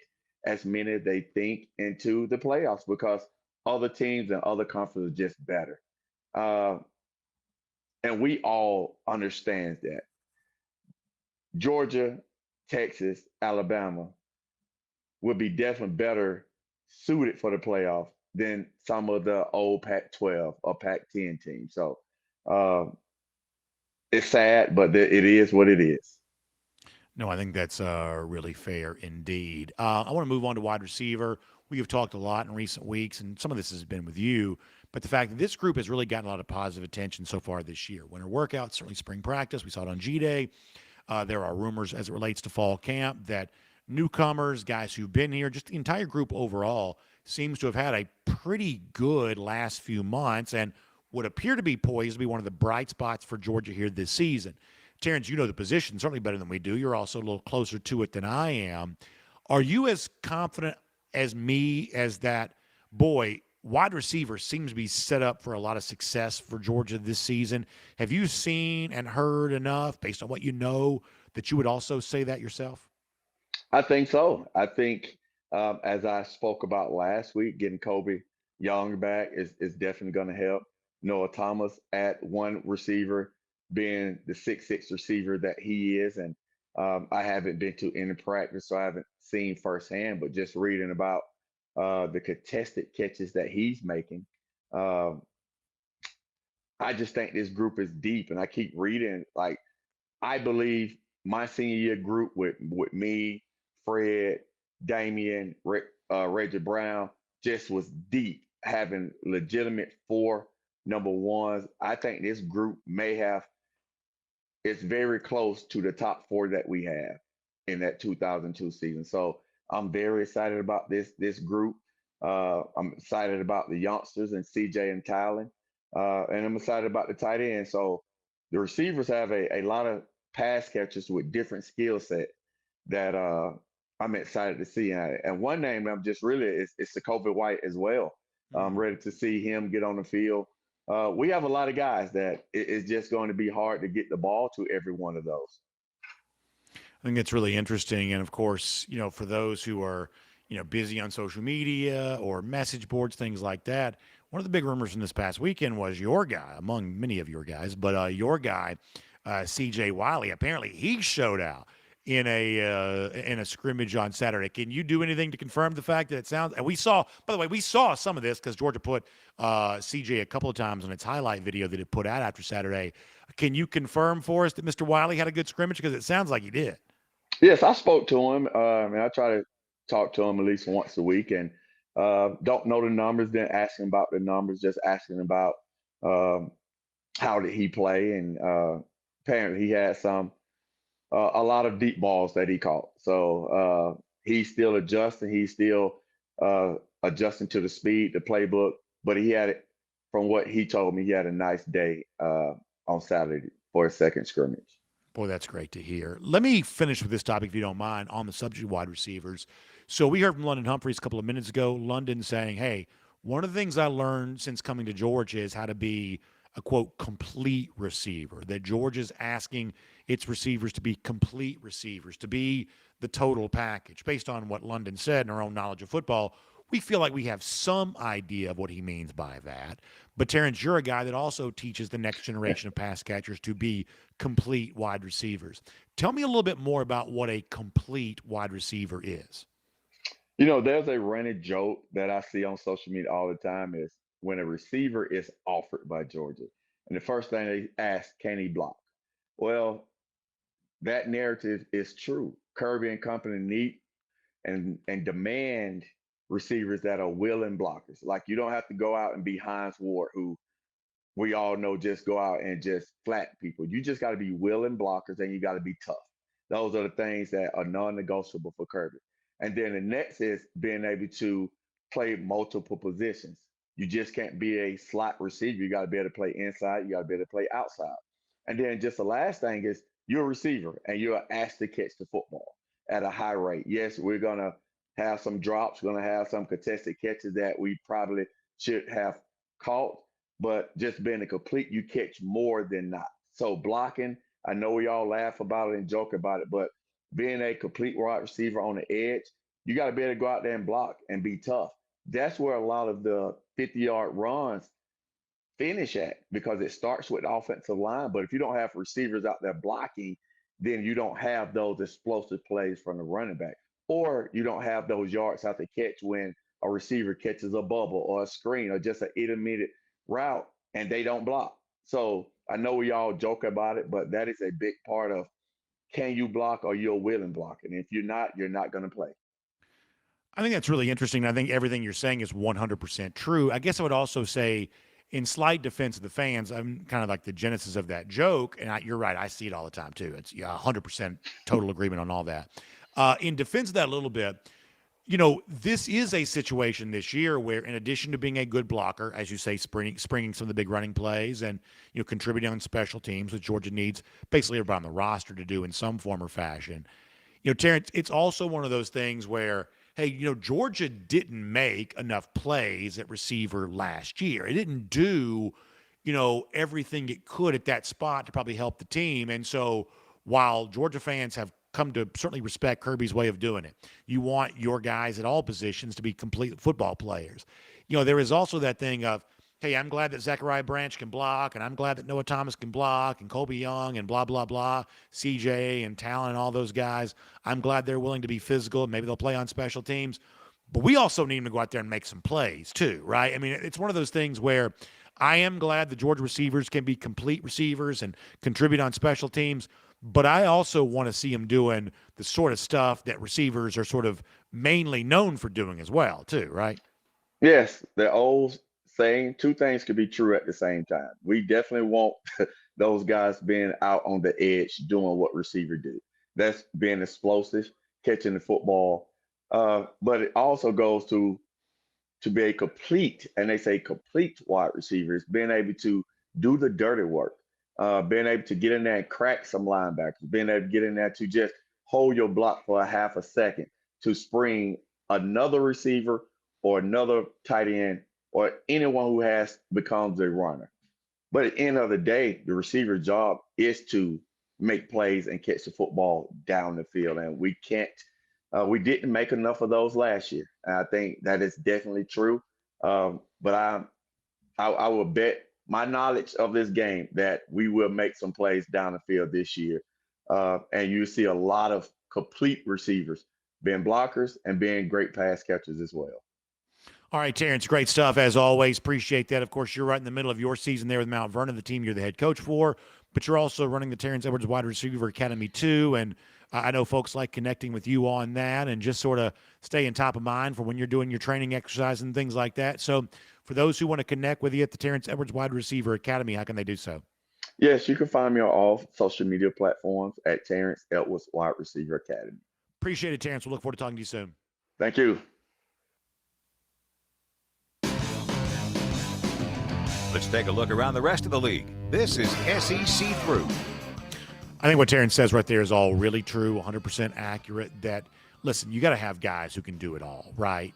as many as they think into the playoffs because other teams and other conferences are just better. Uh, and we all understand that. Georgia, Texas, Alabama would be definitely better suited for the playoff than some of the old Pac-12 or Pac-10 teams. So uh, it's sad, but it is what it is. No, I think that's really fair indeed. I want to move on to wide receiver. We have talked a lot in recent weeks, and some of this has been with you. But the fact that this group has really gotten a lot of positive attention so far this year. Winter workouts, certainly spring practice. We saw it on G Day. There are rumors as it relates to fall camp that newcomers, guys who've been here, just the entire group overall seems to have had a pretty good last few months and would appear to be poised to be one of the bright spots for Georgia here this season. Terrence, you know the position certainly better than we do. You're also a little closer to it than I am. Are you as confident as me as that, boy, wide receiver seems to be set up for a lot of success for Georgia this season? Have you seen and heard enough based on what you know that you would also say that yourself? I think so. I think, as I spoke about last week, getting Kobe Young back is definitely going to help. Noah Thomas at one receiver, being the 6'6" receiver that he is. And I haven't been to any practice, so I haven't seen firsthand, but just reading about the contested catches that he's making. Um, I just think this group is deep. And I keep reading, like, I believe my senior year group with me, Fred, Damian, Reggie Brown just was deep, having legitimate four number ones. I think this group may have, it's very close to the top four that we have in that 2002 season. So I'm very excited about this group. I'm excited about the youngsters and CJ and Tylen. And I'm excited about the tight end. So the receivers have a lot of pass catchers with different skill set that I'm excited to see. And one name I'm just really is Sokobe White as well. I'm ready to see him get on the field. We have a lot of guys that it's just going to be hard to get the ball to every one of those. I think it's really interesting. And of course, you know, for those who are, you know, busy on social media or message boards, things like that, one of the big rumors from this past weekend was your guy, among many of your guys, but your guy, CJ Wiley, apparently he showed out in a scrimmage on Saturday. Can you do anything to confirm the fact that it sounds? And we saw, by the way, we saw some of this because Georgia put CJ a couple of times on its highlight video that it put out after Saturday. Can you confirm for us that Mr. Wiley had a good scrimmage? Because it sounds like he did. Yes, I spoke to him, and I try to talk to him at least once a week. And don't know the numbers, then asking about the numbers, just asking about um, how did he play. And apparently he had a lot of deep balls that he caught. So he's still adjusting. He's still adjusting to the speed, the playbook. But he had it, from what he told me, he had a nice day on Saturday for his second scrimmage. Boy, that's great to hear. Let me finish with this topic, if you don't mind, on the subject of wide receivers. So we heard from London Humphreys a couple of minutes ago, London saying, hey, one of the things I learned since coming to Georgia is how to be a, quote, complete receiver, that Georgia's asking its receivers to be complete receivers, to be the total package. Based on what London said and our own knowledge of football, we feel like we have some idea of what he means by that. But Terrence, you're a guy that also teaches the next generation of pass catchers to be complete wide receivers. Tell me a little bit more about what a complete wide receiver is. You know, there's a running joke that I see on social media all the time is when a receiver is offered by Georgia, and the first thing they ask, can he block? Well, that narrative is true. Kirby and company need and demand receivers that are willing blockers. Like you don't have to go out and be Hines Ward, who we all know just go out and just flat people. You just got to be willing blockers and you got to be tough. Those are the things that are non-negotiable for Kirby. And then the next is being able to play multiple positions. You just can't be a slot receiver. You got to be able to play inside. You got to be able to play outside. And then just the last thing is you're a receiver and you're asked to catch the football at a high rate. Yes, we're going to have some drops, going to have some contested catches that we probably should have caught, but just being a complete, you catch more than not. So blocking, I know we all laugh about it and joke about it, but being a complete wide receiver on the edge, you got to be able to go out there and block and be tough. That's where a lot of the 50-yard runs finish at, because it starts with the offensive line. But if you don't have receivers out there blocking, then you don't have those explosive plays from the running back, or you don't have those yards out to catch when a receiver catches a bubble or a screen or just an intermediate route and they don't block. So I know we all joke about it, but that is a big part of, can you block or you're willing block? And if you're not going to play. I think that's really interesting. I think everything you're saying is 100% true. I guess I would also say, in slight defense of the fans, I'm kind of like the genesis of that joke, and you're right. I see it all the time too. It's 100% total agreement on all that. In defense of that a little bit, this is a situation this year where, in addition to being a good blocker, as you say, springing some of the big running plays and contributing on special teams, which Georgia needs basically everybody on the roster to do in some form or fashion. Terrence, it's also one of those things where, hey, Georgia didn't make enough plays at receiver last year. It didn't do, everything it could at that spot to probably help the team. And so while Georgia fans have come to certainly respect Kirby's way of doing it, you want your guys at all positions to be complete football players. There is also that thing of, hey, I'm glad that Zachariah Branch can block, and I'm glad that Noah Thomas can block, and Colby Young, and blah, blah, blah, CJ and Talon and all those guys. I'm glad they're willing to be physical. Maybe they'll play on special teams. But we also need them to go out there and make some plays too, right? I mean, it's one of those things where I am glad the Georgia receivers can be complete receivers and contribute on special teams, but I also want to see them doing the sort of stuff that receivers are sort of mainly known for doing as well too, right? Yes, the old saying, two things could be true at the same time. We definitely want those guys being out on the edge doing what receiver do. That's being explosive, catching the football. But it also goes to be a complete, and they say complete wide receivers, being able to do the dirty work, being able to get in there and crack some linebackers, being able to get in there to just hold your block for a half a second to spring another receiver or another tight end or anyone who becomes a runner. But at the end of the day, the receiver's job is to make plays and catch the football down the field. And we didn't make enough of those last year. And I think that is definitely true. But I will bet my knowledge of this game that we will make some plays down the field this year. And you see a lot of complete receivers being blockers and being great pass catchers as well. All right, Terrence, great stuff as always. Appreciate that. Of course, you're right in the middle of your season there with Mount Vernon, the team you're the head coach for, but you're also running the Terrence Edwards Wide Receiver Academy too. And I know folks like connecting with you on that and just sort of staying top of mind for when you're doing your training exercise and things like that. So for those who want to connect with you at the Terrence Edwards Wide Receiver Academy, how can they do so? Yes, you can find me on all social media platforms at Terrence Edwards Wide Receiver Academy. Appreciate it, Terrence. We'll look forward to talking to you soon. Thank you. Let's take a look around the rest of the league. This is SEC Through. I think what Terrence says right there is all really true, 100% accurate. That, listen, you got to have guys who can do it all, right?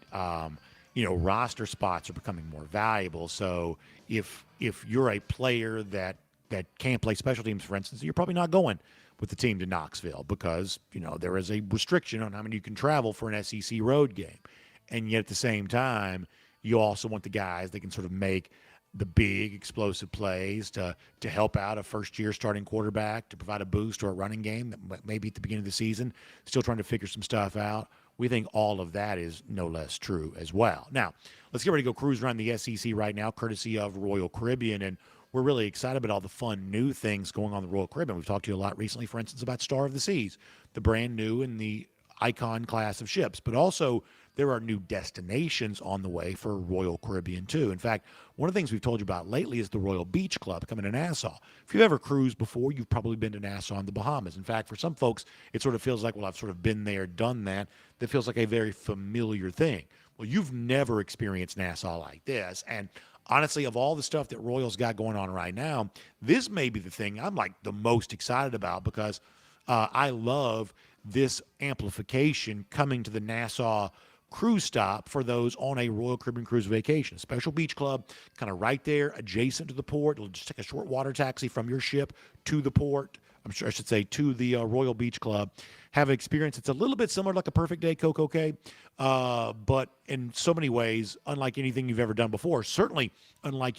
Roster spots are becoming more valuable. So if you're a player that can't play special teams, for instance, you're probably not going with the team to Knoxville because, there is a restriction on how many you can travel for an SEC road game. And yet at the same time, you also want the guys that can sort of make the big explosive plays to help out a first-year starting quarterback, to provide a boost or a running game that maybe at the beginning of the season, still trying to figure some stuff out. We think all of that is no less true as well. Now, let's get ready to go cruise around the SEC right now, courtesy of Royal Caribbean, and we're really excited about all the fun new things going on in the Royal Caribbean. We've talked to you a lot recently, for instance, about Star of the Seas, the brand new and the icon class of ships, but also there are new destinations on the way for Royal Caribbean too. In fact, one of the things we've told you about lately is the Royal Beach Club coming to Nassau. If you've ever cruised before, you've probably been to Nassau in the Bahamas. In fact, for some folks, it sort of feels like, well, I've sort of been there, done that. That feels like a very familiar thing. Well, you've never experienced Nassau like this, and honestly, of all the stuff that Royals got going on right now, this may be the thing I'm like the most excited about because I love this amplification coming to the Nassau cruise stop for those on a Royal Caribbean cruise vacation. Special beach club, kind of right there adjacent to the port. It'll just take a short water taxi from your ship to the port. I should say to the Royal Beach Club. Have an experience. It's a little bit similar to like a Perfect Day Coco Cay, but in so many ways, unlike anything you've ever done before. Certainly unlike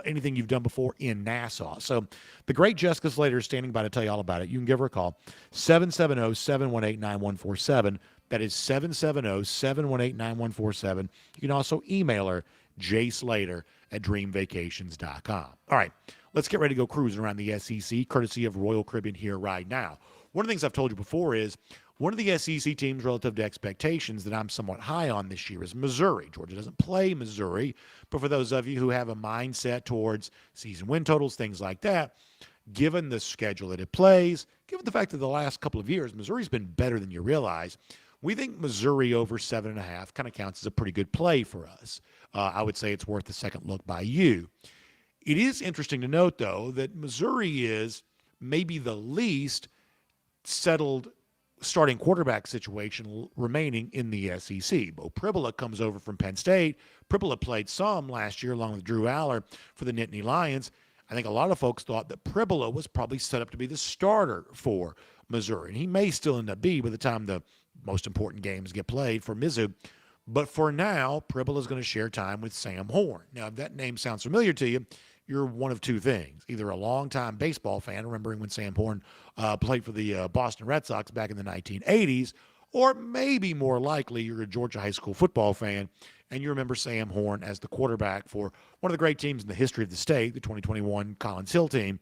anything you've done before in Nassau. So the great Jessica Slater is standing by to tell you all about it. You can give her a call, 770-718-9147. That is 770-718-9147. You can also email her, jslater@dreamvacations.com. All right, let's get ready to go cruising around the SEC, courtesy of Royal Caribbean here right now. One of the things I've told you before is one of the SEC teams relative to expectations that I'm somewhat high on this year is Missouri. Georgia doesn't play Missouri, but for those of you who have a mindset towards season win totals, things like that, given the schedule that it plays, given the fact that the last couple of years, Missouri's been better than you realize, we think Missouri over 7.5 kind of counts as a pretty good play for us. I would say it's worth a second look by you. It is interesting to note, though, that Missouri is maybe the least settled starting quarterback situation remaining in the SEC. Bo Pribula comes over from Penn State. Pribula played some last year along with Drew Aller for the Nittany Lions. I think a lot of folks thought that Pribula was probably set up to be the starter for Missouri, and he may still end up be by the time the most important games get played for Mizzou. But for now, Pribula is going to share time with Sam Horn. Now, if that name sounds familiar to you, you're one of two things. Either a longtime baseball fan, remembering when Sam Horn played for the Boston Red Sox back in the 1980s, or maybe more likely you're a Georgia high school football fan and you remember Sam Horn as the quarterback for one of the great teams in the history of the state, the 2021 Collins Hill team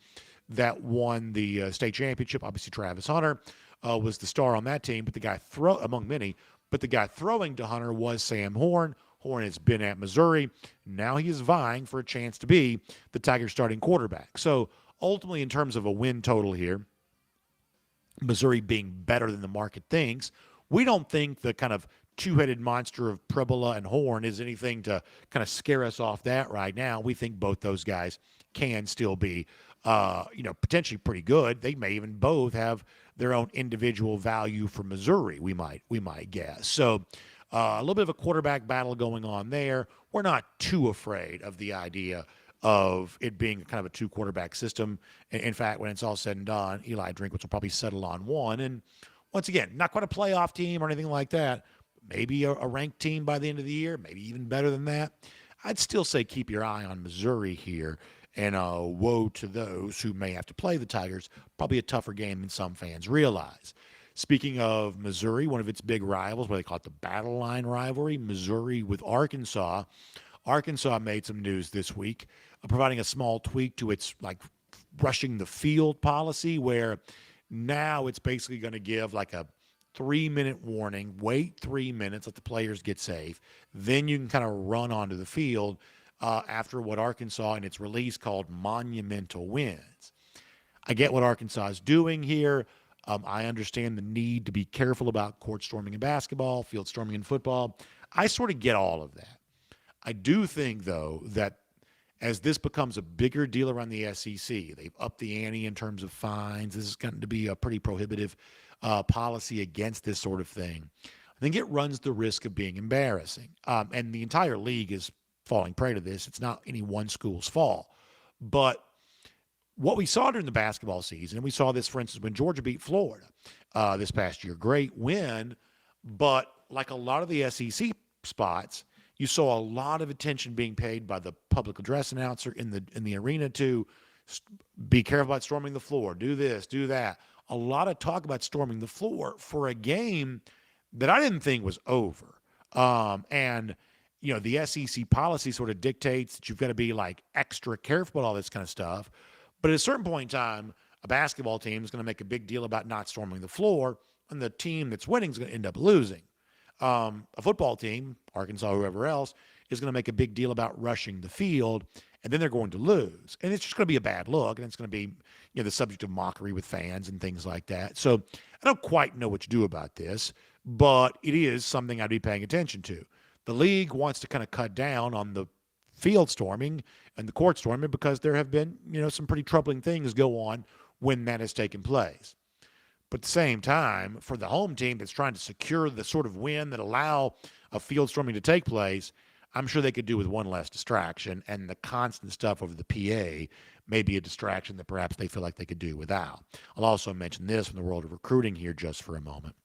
that won the state championship. Obviously, Travis Hunter was the star on that team, but the guy among many, but the guy throwing to Hunter was Sam Horn. Horn has been at Missouri. Now he is vying for a chance to be the Tigers starting quarterback. So ultimately, in terms of a win total here, Missouri being better than the market thinks, we don't think the kind of two-headed monster of Pribula and Horn is anything to kind of scare us off that right now. We think both those guys can still be, potentially pretty good. They may even both have their own individual value for Missouri, we might guess. So a little bit of a quarterback battle going on there. We're not too afraid of the idea of it being kind of a two-quarterback system. In fact, when it's all said and done, Eli Drinkwitz will probably settle on one. And once again, not quite a playoff team or anything like that. Maybe a ranked team by the end of the year, maybe even better than that. I'd still say keep your eye on Missouri here. And woe to those who may have to play the Tigers. Probably a tougher game than some fans realize. Speaking of Missouri, one of its big rivals, what they call it the battle line rivalry, Missouri with Arkansas. Arkansas made some news this week, providing a small tweak to its rushing the field policy, where now it's basically going to give like a 3-minute warning, wait 3 minutes, let the players get safe. Then you can kind of run onto the field after what Arkansas in its release called monumental wins. I get what Arkansas is doing here. I understand the need to be careful about court storming in basketball, field storming in football. I sort of get all of that. I do think, though, that as this becomes a bigger deal around the SEC, they've upped the ante in terms of fines. This is going to be a pretty prohibitive policy against this sort of thing. I think it runs the risk of being embarrassing. And the entire league is falling prey to this. It's not any one school's fault. But what we saw during the basketball season, and we saw this, for instance, when Georgia beat Florida this past year, great win, but like a lot of the SEC spots, you saw a lot of attention being paid by the public address announcer in the arena to be careful about storming the floor, do this, do that. A lot of talk about storming the floor for a game that I didn't think was over. And the SEC policy sort of dictates that you've got to be like extra careful about all this kind of stuff. But at a certain point in time, a basketball team is going to make a big deal about not storming the floor, and the team that's winning is going to end up losing. A football team, Arkansas, whoever else, is going to make a big deal about rushing the field, and then they're going to lose. And it's just going to be a bad look, and it's going to be the subject of mockery with fans and things like that. So I don't quite know what to do about this, but it is something I'd be paying attention to. The league wants to kind of cut down on the field storming and the court storming because there have been, some pretty troubling things go on when that has taken place. But at the same time, for the home team that's trying to secure the sort of win that allow a field storming to take place, I'm sure they could do with one less distraction, and the constant stuff over the PA may be a distraction that perhaps they feel like they could do without. I'll also mention this from the world of recruiting here just for a moment.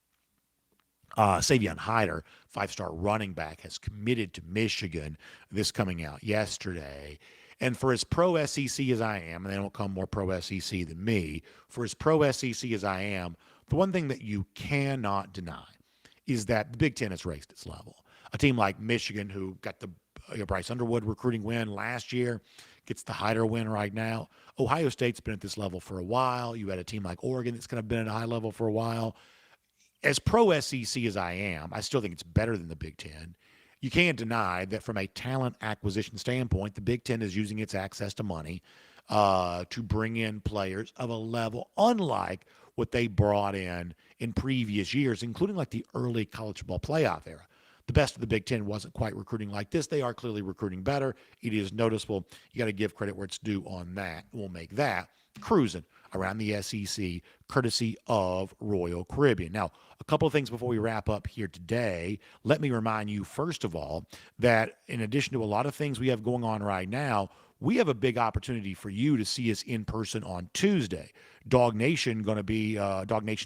Savion Hyder, 5-star running back, has committed to Michigan. This coming out yesterday. And for as pro SEC as I am, and they don't come more pro SEC than me, for as pro SEC as I am, the one thing that you cannot deny is that the Big Ten has raised its level. A team like Michigan, who got the Bryce Underwood recruiting win last year, gets the Hyder win right now. Ohio State's been at this level for a while. You had a team like Oregon that's kind of been at a high level for a while. As pro SEC as I am, I still think it's better than the Big Ten. You can't deny that from a talent acquisition standpoint, the Big Ten is using its access to money to bring in players of a level unlike what they brought in previous years, including like the early college football playoff era. The best of the Big Ten wasn't quite recruiting like this. They are clearly recruiting better. It is noticeable. You got to give credit where it's due on that. We'll make that cruising around the SEC, courtesy of Royal Caribbean. Now, a couple of things before we wrap up here today. Let me remind you, first of all, that in addition to a lot of things we have going on right now, we have a big opportunity for you to see us in person on Tuesday. DawgNation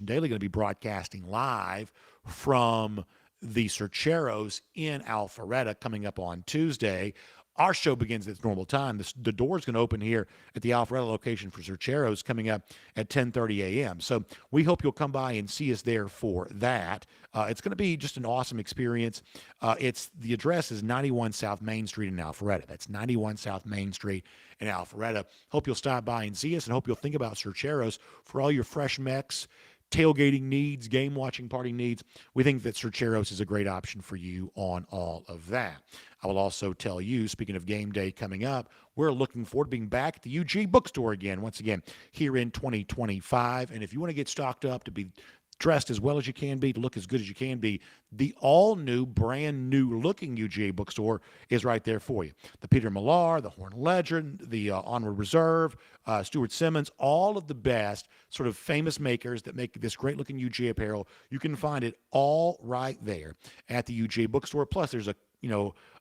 Daily going to be broadcasting live from the Cercheros in Alpharetta coming up on Tuesday. Our show begins at its normal time. The door's going to open here at the Alpharetta location for Cercheros coming up at 10:30 a.m. So we hope you'll come by and see us there for that. It's going to be just an awesome experience. The address is 91 South Main Street in Alpharetta. That's 91 South Main Street in Alpharetta. Hope you'll stop by and see us, and hope you'll think about Cercheros for all your fresh mechs, tailgating needs, game watching party needs. We think that Cercheros is a great option for you on all of that. I will also tell you, speaking of game day coming up, we're looking forward to being back at the UGA bookstore again, once again, here in 2025. And if you want to get stocked up to be dressed as well as you can be, to look as good as you can be, the all-new, brand-new looking UGA bookstore is right there for you. The Peter Millar, the Horn Legend, the Onward Reserve, Stuart Simmons, all of the best sort of famous makers that make this great-looking UGA apparel. You can find it all right there at the UGA bookstore. Plus, there's a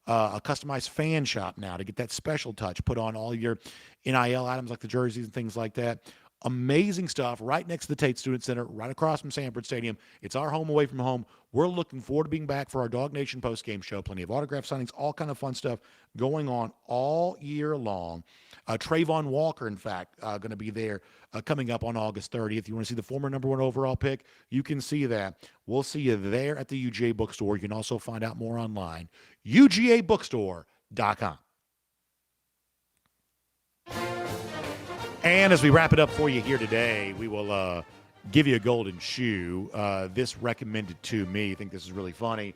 customized fan shop now to get that special touch put on all your NIL items like the jerseys and things like that. Amazing stuff right next to the Tate Student Center, right across from Sanford Stadium. It's our home away from home. We're looking forward to being back for our DawgNation postgame show. Plenty of autograph signings, all kind of fun stuff going on all year long. Trayvon Walker, in fact, going to be there coming up on August 30th. If you want to see the former number 1 overall pick, you can see that. We'll see you there at the UGA bookstore. You can also find out more online, UGAbookstore.com. And as we wrap it up for you here today, we will give you a golden shoe. This recommended to me. I think this is really funny.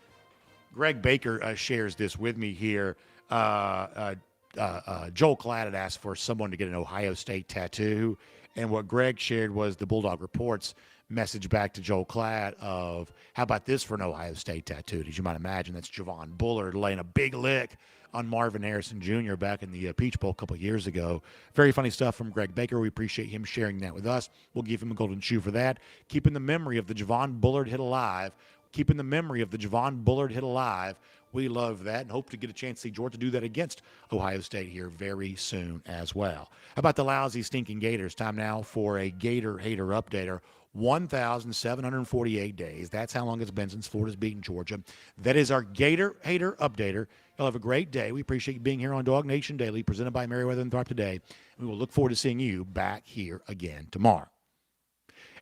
Greg Baker shares this with me here. Joel Klatt had asked for someone to get an Ohio State tattoo. And what Greg shared was the Bulldog Report's message back to Joel Klatt of, how about this for an Ohio State tattoo? As you might imagine, that's Javon Bullard laying a big lick on Marvin Harrison Jr. back in the Peach Bowl a couple of years ago. Very funny stuff from Greg Baker. We appreciate him sharing that with us. We'll give him a golden shoe for that. Keeping the memory of the Javon Bullard hit alive. Keeping the memory of the Javon Bullard hit alive. We love that and hope to get a chance to see Georgia do that against Ohio State here very soon as well. How about the lousy, stinking Gators? Time now for a Gator Hater Updater. 1,748 days. That's how long it's been since Florida's beaten Georgia. That is our Gator Hater Updater. Y'all have a great day. We appreciate you being here on DawgNation Daily, presented by Meriwether and Tharp today. We will look forward to seeing you back here again tomorrow.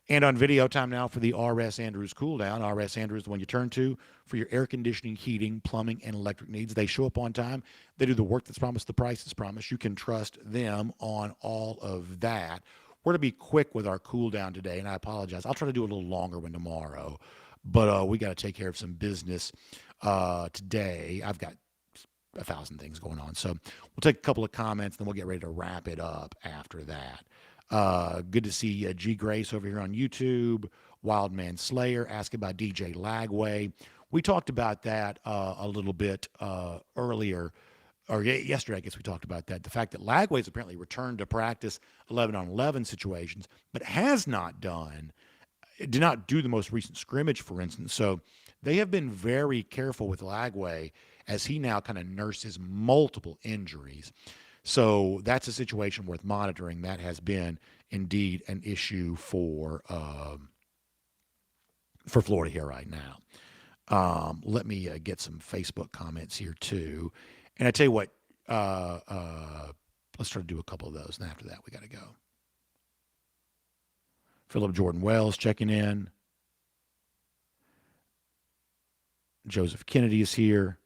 And on video, time now for the R.S. Andrews cooldown. R.S. Andrews is the one you turn to for your air conditioning, heating, plumbing, and electric needs. They show up on time. They do the work that's promised, the price that's promised. You can trust them on all of that. We're going to be quick with our cool down today, and I apologize. I'll try to do a little longer one tomorrow, but we got to take care of some business today. I've got 1,000 things going on, so we'll take a couple of comments, then we'll get ready to wrap it up after that. Good to see G. Grace over here on YouTube. Wildman Slayer asking about DJ Lagway. We talked about that a little bit earlier yesterday, I guess we talked about that. The fact that Lagway's apparently returned to practice 11-on-11 situations, but did not do the most recent scrimmage, for instance. So they have been very careful with Lagway as he now kind of nurses multiple injuries. So that's a situation worth monitoring. That has been indeed an issue for Florida here right now. Let me get some Facebook comments here too. And I tell you what, let's try to do a couple of those. And after that, we got to go. Philip Jordan Wells checking in. Joseph Kennedy is here.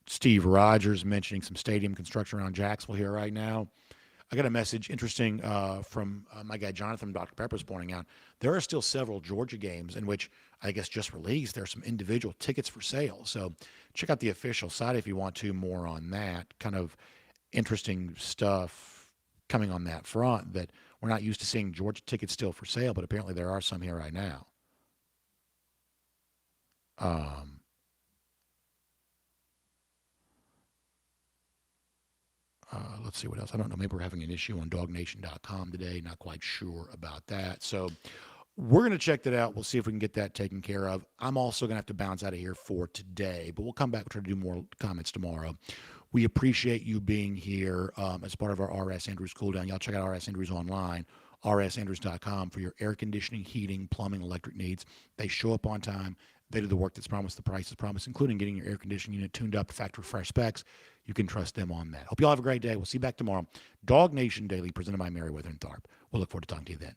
Steve Rogers mentioning some stadium construction around Jacksonville here right now. I got a message interesting from my guy Jonathan, Dr. Pepper's pointing out there are still several Georgia games in which I guess just released. There are some individual tickets for sale. So check out the official site if you want to more on that. Kind of interesting stuff coming on that front that we're not used to seeing Georgia tickets still for sale, but apparently there are some here right now. Let's see what else. I don't know. Maybe we're having an issue on DawgNation.com today. Not quite sure about that. So we're going to check that out. We'll see if we can get that taken care of. I'm also going to have to bounce out of here for today, but we'll come back and try to do more comments tomorrow. We appreciate you being here as part of our R.S. Andrews cooldown. Y'all check out R.S. Andrews online, rsandrews.com, for your air conditioning, heating, plumbing, electric needs. They show up on time. They do the work that's promised, the price is promised, including getting your air conditioning unit tuned up to factory fresh specs. You can trust them on that. Hope you all have a great day. We'll see you back tomorrow. DawgNation Daily, presented by Meriwether and Tharp. We'll look forward to talking to you then.